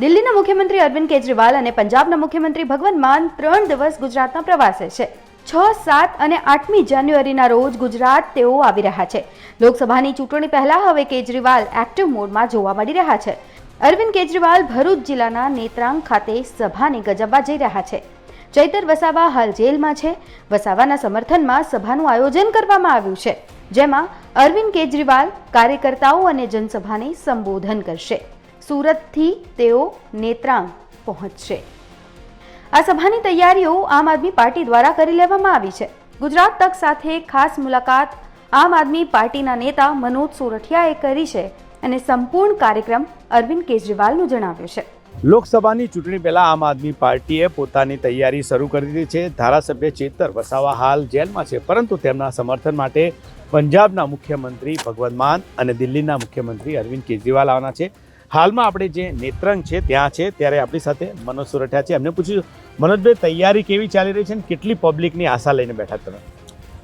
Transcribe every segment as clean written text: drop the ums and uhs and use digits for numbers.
દિલ્હીના મુખ્યમંત્રી અરવિંદ કેજરીવાલ અને પંજાબના મુખ્યમંત્રી ભગવંત માન 3 દિવસ ગુજરાતના પ્રવાસે છે। 6, 7 અને 8મી જાન્યુઆરીના રોજ ગુજરાત તેઓ આવી રહ્યા છે। લોકસભાની ચૂંટણી પહેલા હવે કેજરીવાલ એક્ટિવ મોડમાં જોવા મળી રહ્યા છે। અરવિંદ કેજરીવાલ ભરૂચ જિલ્લાના નેત્રાંગ ખાતે સભાને ગજવવા જઈ રહ્યા છે। ચૈતર વસાવા હાલ જેલમાં છે। વસાવાના સમર્થનમાં સભાનું આયોજન કરવામાં આવ્યું છે, જેમાં અરવિંદ કેજરીવાલ કાર્યકર્તાઓ અને જનસભાને સંબોધન કરશે। સુરતથી તેઓ નેત્રાંગ પહોંચશે। આ સભાની તૈયારીઓ આમ આદમી પાર્ટી દ્વારા કરી લેવામાં આવી છે। ગુજરાત તક સાથે ખાસ મુલાકાત આમ આદમી પાર્ટીના નેતા મનોજ સોરઠિયાએ કરી છે અને સંપૂર્ણ કાર્યક્રમ અરવિંદ કેજરીવાલનું જણાવ્યું છે। લોકસભાની ચૂંટણી પહેલા આમ આદમી પાર્ટીએ પોતાની તૈયારી શરૂ કરી દીધી છે। ધારાસભ્ય ચેતર વસાવા હાલ જેલમાં છે, પરંતુ તેમના સમર્થન માટે પંજાબના મુખ્યમંત્રી ભગવંત માન અને દિલ્હીના મુખ્યમંત્રી અરવિંદ કેજરીવાલ આવવાના છે। હાલમાં આપણે જે નેત્રંગ છે ત્યાં છે, ત્યારે આપણી સાથે મનોજ સોરઠિયા છે। એમને પૂછ્યું, મનોજભાઈ, તૈયારી કેવી ચાલી રહી છે અને કેટલી પબ્લિકની આશા લઈને બેઠા તમે?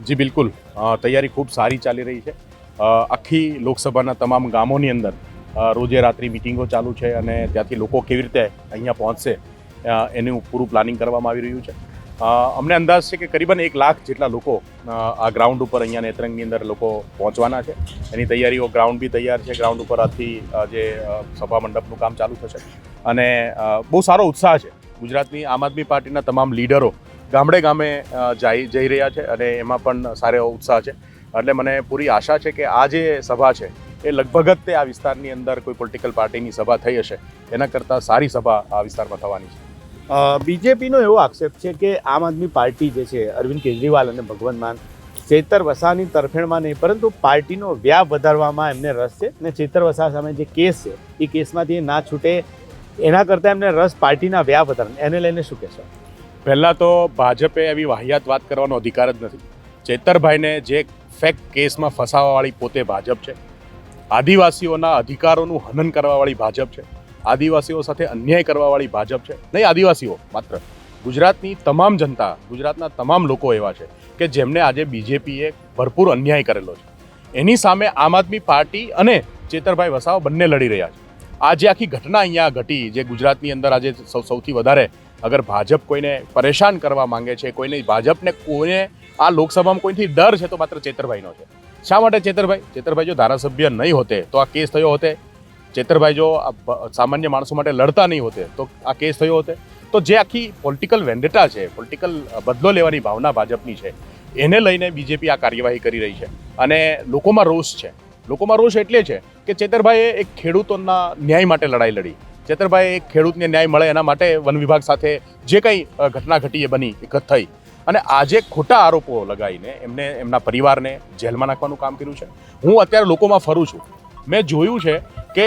જી બિલકુલ, તૈયારી ખૂબ સારી ચાલી રહી છે। આખી લોકસભાના તમામ ગામોની અંદર રોજે રાત્રિ મિટિંગો ચાલુ છે અને ત્યાંથી લોકો કેવી રીતે અહીંયા પહોંચશે એનું પૂરું પ્લાનિંગ કરવામાં આવી રહ્યું છે। અમને અંદાજ છે કે કરીબન 1 લાખ જેટલા લોકો આ ગ્રાઉન્ડ ઉપર અહીંયા નેત્રંગની અંદર લોકો પહોંચવાના છે। એની તૈયારીઓ, ગ્રાઉન્ડ બી તૈયાર છે। ગ્રાઉન્ડ ઉપર આજથી જે સભા મંડપનું કામ ચાલુ થશે અને બહુ સારો ઉત્સાહ છે। ગુજરાતની આમ આદમી પાર્ટીના તમામ લીડરો ગામડે ગામે જઈ રહ્યા છે અને એમાં પણ સારો ઉત્સાહ છે। એટલે મને પૂરી આશા છે કે આ જે સભા છે એ લગભગ જ તે આ વિસ્તારની અંદર કોઈ પોલિટિકલ પાર્ટીની સભા થઈ હશે એના કરતાં સારી સભા આ વિસ્તારમાં થવાની છે। બીજેપીનો એવો આક્ષેપ છે કે આમ આદમી પાર્ટી જે છે, અરવિંદ કેજરીવાલ અને ભગવંત માન ચેતર વસાવાની તરફેણમાં નહીં, પરંતુ પાર્ટીનો વ્યાપ વધારવામાં એમને રસ છે અને ચેતર વસાવા સામે જે કેસ છે એ કેસમાંથી એ ના છૂટે એના કરતાં એમને રસ પાર્ટીના વ્યાપ વધારવાનો। એને લઈને શું કહેશો? પહેલાં તો ભાજપે એવી વાહિયાત વાત કરવાનો અધિકાર જ નથી। ચેતરભાઈને જે ફેક કેસમાં ફસાવાવાળી પોતે ભાજપ છે। આદિવાસીઓના અધિકારોનું હનન કરવાવાળી ભાજપ છે। આદિવાસીઓ સાથે અન્યાય કરવાવાળી ભાજપ છે। નહીં આદિવાસીઓ માત્ર, ગુજરાતની તમામ જનતા, ગુજરાતના તમામ લોકો એવા છે કે જેમને આજે બીજેપીએ ભરપૂર અન્યાય કરેલો છે। એની સામે આમ આદમી પાર્ટી અને ચેતરભાઈ વસાવા બંને લડી રહ્યા છે। આ જે આખી ઘટના અહીંયા ઘટી, જે ગુજરાતની અંદર આજે સૌથી વધારે અગર ભાજપ કોઈને પરેશાન કરવા માંગે છે, કોઈને આ લોકસભામાં કોઈથી ડર છે તો માત્ર ચેતરભાઈનો છે। શા માટે ચેતરભાઈ જો ધારાસભ્ય નહીં હોતે તો આ કેસ થયો હોતે। ચેતરભાઈ જો સામાન્ય માણસો માટે લડતા નહીં હોતે તો આ કેસ થયો હોતે। તો જે આખી પોલિટિકલ વેન્ડેટા છે, પોલિટિકલ બદલો લેવાની ભાવના ભાજપની છે, એને લઈને બીજેપી આ કાર્યવાહી કરી રહી છે અને લોકોમાં રોષ છે। લોકોમાં રોષ એટલે છે કે ચેતરભાઈએ એક ખેડૂતોના ન્યાય માટે લડાઈ લડી। ચેતરભાઈએ એક ખેડૂતને ન્યાય મળે એના માટે વન વિભાગ સાથે જે કંઈ ઘટના ઘટી એ બની, એક થઈ અને આજે ખોટા આરોપો લગાવીને એમના પરિવારને જેલમાં નાખવાનું કામ કર્યું છે। હું અત્યારે લોકોમાં ફરું છું, મેં જોયું છે કે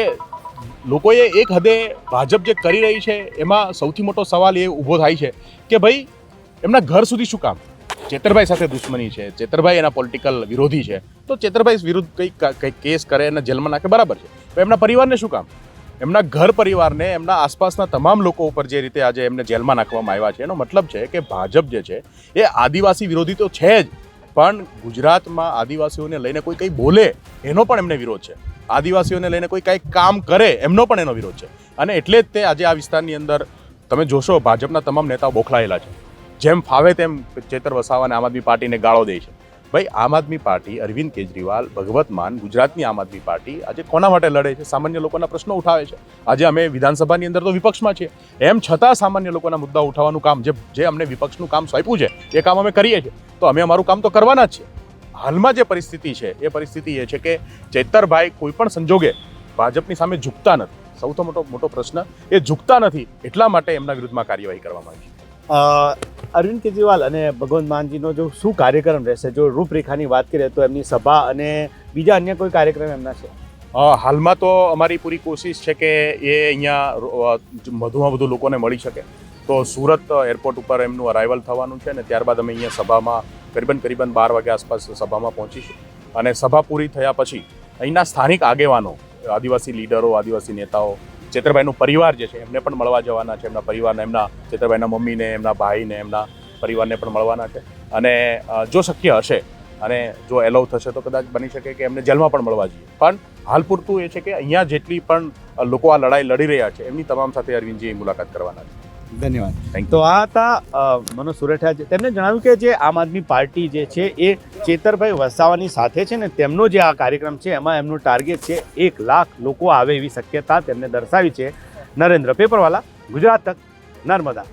લોકોએ એક હદે ભાજપ જે કરી રહી છે એમાં સૌથી મોટો સવાલ એ ઊભો થાય છે કે ભાઈ એમના ઘર સુધી શું કામ? ચેતરભાઈ સાથે દુશ્મની છે, ચેતરભાઈ એના પોલિટિકલ વિરોધી છે, તો ચેતરભાઈ વિરુદ્ધ કંઈક કેસ કરે અને જેલમાં નાખે, બરાબર છે, તો એમના પરિવારને શું કામ? એમના ઘર પરિવારને, એમના આસપાસના તમામ લોકો ઉપર જે રીતે આજે એમને જેલમાં નાખવામાં આવ્યા છે, એનો મતલબ છે કે ભાજપ જે છે એ આદિવાસી વિરોધી તો છે જ, પણ ગુજરાતમાં આદિવાસીઓને લઈને કોઈ કંઈ બોલે એનો પણ એમને વિરોધ છે। આદિવાસીઓને લઈને કોઈ કંઈક કામ કરે એમનો પણ એનો વિરોધ છે અને એટલે જ તે આજે આ વિસ્તારની અંદર તમે જોશો ભાજપના તમામ નેતાઓ બોખલાયેલા છે। જેમ ફાવે તેમ ચેતર વસાવા અને આમ આદમી પાર્ટીને ગાળો દે છે। ભાઈ, આમ આદમી પાર્ટી, અરવિંદ કેજરીવાલ, ભગવંત માન, ગુજરાતની આમ આદમી પાર્ટી આજે કોના માટે લડે છે? સામાન્ય લોકોના પ્રશ્નો ઉઠાવે છે। આજે અમે વિધાનસભાની અંદર તો વિપક્ષમાં છીએ, એમ છતાં સામાન્ય લોકોના મુદ્દા ઉઠાવવાનું કામ, જે અમને વિપક્ષનું કામ સોંપ્યું છે એ કામ અમે કરીએ છીએ, તો અમે અમારું કામ તો કરવાના જ છીએ। હાલમાં જે પરિસ્થિતિ છે એ પરિસ્થિતિ એ છે કે ચેતરભાઈ કોઈ પણ સંજોગે ભાજપની સામે ઝૂકતા નથી। સૌથી મોટો પ્રશ્ન એ ઝૂકતા નથી, એટલા માટે એમના વિરુદ્ધમાં કાર્યવાહી કરવામાં આવી છે। અરવિંદ કેજરીવાલ અને ભગવંત માનજીનો જો શું કાર્યક્રમ રહેશે? જો રૂપરેખાની વાત કરીએ તો એમની સભા અને બીજા અન્ય કોઈ કાર્યક્રમ એમના છે? હાલમાં તો અમારી પૂરી કોશિશ છે કે એ અહીંયા વધુમાં વધુ લોકોને મળી શકે। તો સુરત એરપોર્ટ ઉપર એમનું અરાઇવલ થવાનું છે અને ત્યારબાદ અમે અહીંયા સભામાં કરીબન 12 વાગ્યા આસપાસ સભામાં પહોંચીશું અને સભા પૂરી થયા પછી અહીંના સ્થાનિક આગેવાનો, આદિવાસી લીડરો, આદિવાસી નેતાઓ, ચેતરભાઈનો પરિવાર જે છે એમને પણ મળવા જવાના છે। એમના પરિવારને, એમના ચેતરભાઈના મમ્મીને, એમના ભાઈને, એમના પરિવારને પણ મળવાના છે અને જો શક્ય હશે અને જો એલાઉ થશે તો કદાચ બની શકે કે એમને જેલમાં પણ મળવા જઈએ। પણ હાલ પૂરતું એ છે કે અહીંયા જેટલી પણ લોકો આ લડાઈ લડી રહ્યા છે એમની તમામ સાથે અરવિંદજી મુલાકાત કરવાના છે. ધન્યવાદ. Thank you. તો આ હતા મનોજ સુરેઠા. તેમણે જણાવ્યું કે જે આમ આદમી પાર્ટી જે છે એ ચેતરભાઈ વસાવાની સાથે છે ને તેમનો જે આ કાર્યક્રમ છે એમાં એમનું ટાર્ગેટ છે 1 લાખ લોકો આવે એવી શક્યતા તેમને દર્શાવી છે. નરેન્દ્ર પેપરવાલા, ગુજરાત તક, નર્મદા.